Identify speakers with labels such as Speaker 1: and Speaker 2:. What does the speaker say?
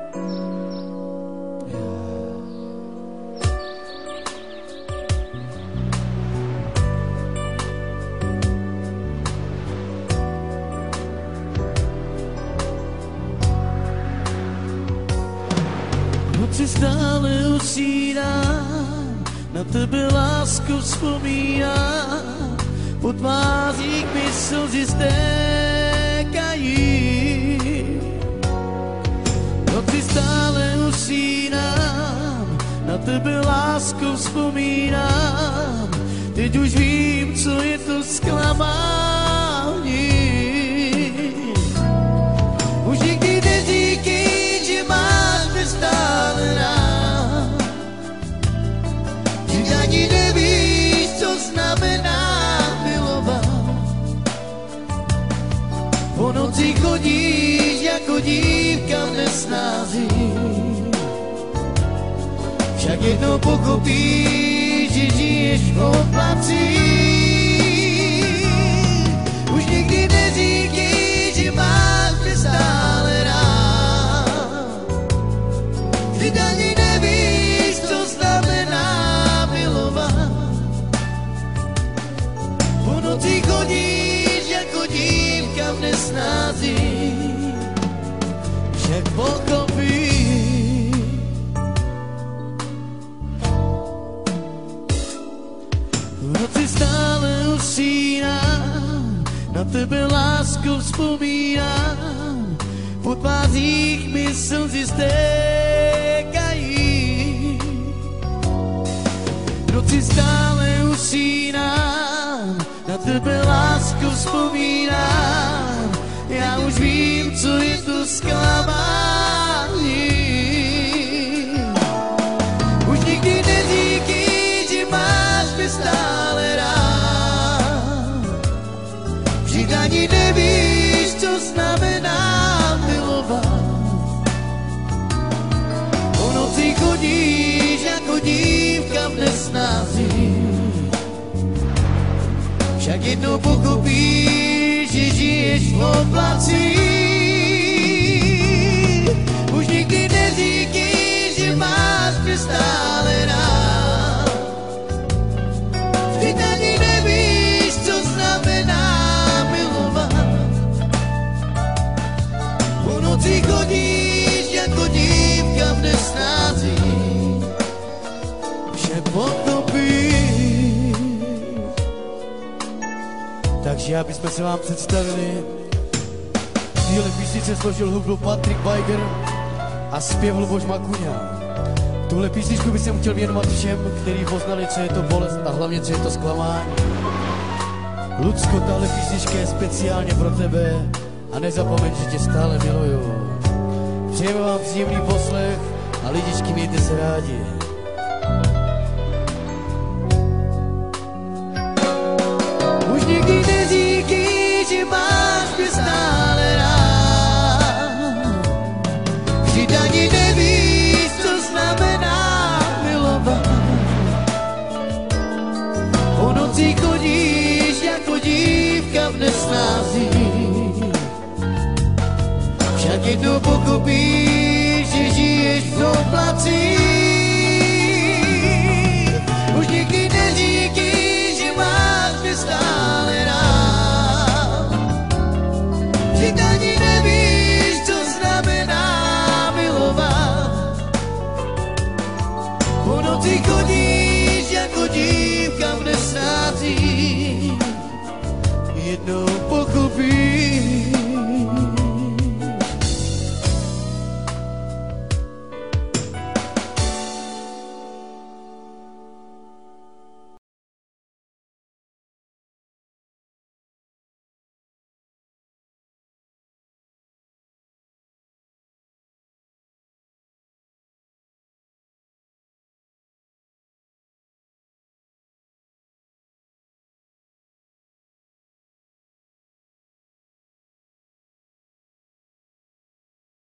Speaker 1: Noci stále usínám, na tebe lásku vzpomínám, po tvářích mi slzy stékají. Noci stále usínám, na tebe lásku vzpomínám, teď už vím, co je to zklamání. Už nikdy neříkej, že máš mě stále rád, že ani nevíš, co znamená milovat. Po noci chodíš jako dívka v nesnázi, však jednou pochopíš, že žiješ v oblacích. Už nikdy neříkej, že máš mě stále rád, že ani nevíš, co znamená milovat. Po noci chodíš jako dívka v nesnázi, však pochopíš. V noci stále usínám, na tebe lásku vzpomínám, po tvářích mi slzy stékají. V noci stále usínám, na tebe lásku vzpomínám, já už vím, co je to zklamání. Už nikdy neříkej, že máš mě stále rád, že ani nevíš, co znamená milovat. Po noci chodíš jako dívka v nesnázi, však jednou pochopíš, že žiješ v oblacích. Už nikdy neříkej, že máš mě stále rád, že ani nevíš, co znamená milovat. Po noci chodíš jako dívka v nesnázi, však pochopíš. Takže abychom se vám představili, v téhle písnice složil hudbu Patrik Bajger a zpěv Luboš Makuňa. Tuhle písničku bych chtěl věnovat všem, kteří poznali, co je to bolest a hlavně, co je to zklamání. Lucko, tahle písnička je speciálně pro tebe a nezapomeň, že tě stále miluju. Přejeme vám příjemný poslech a lidičky, mějte se rádi. Už nikdy neříkej, že máš mě stále rád, že ani nevíš, co znamená milovat. Po noci chodíš jako dívka v nesnázi, však jednou pochopíš, že žiješ v oblacích. Už nikdy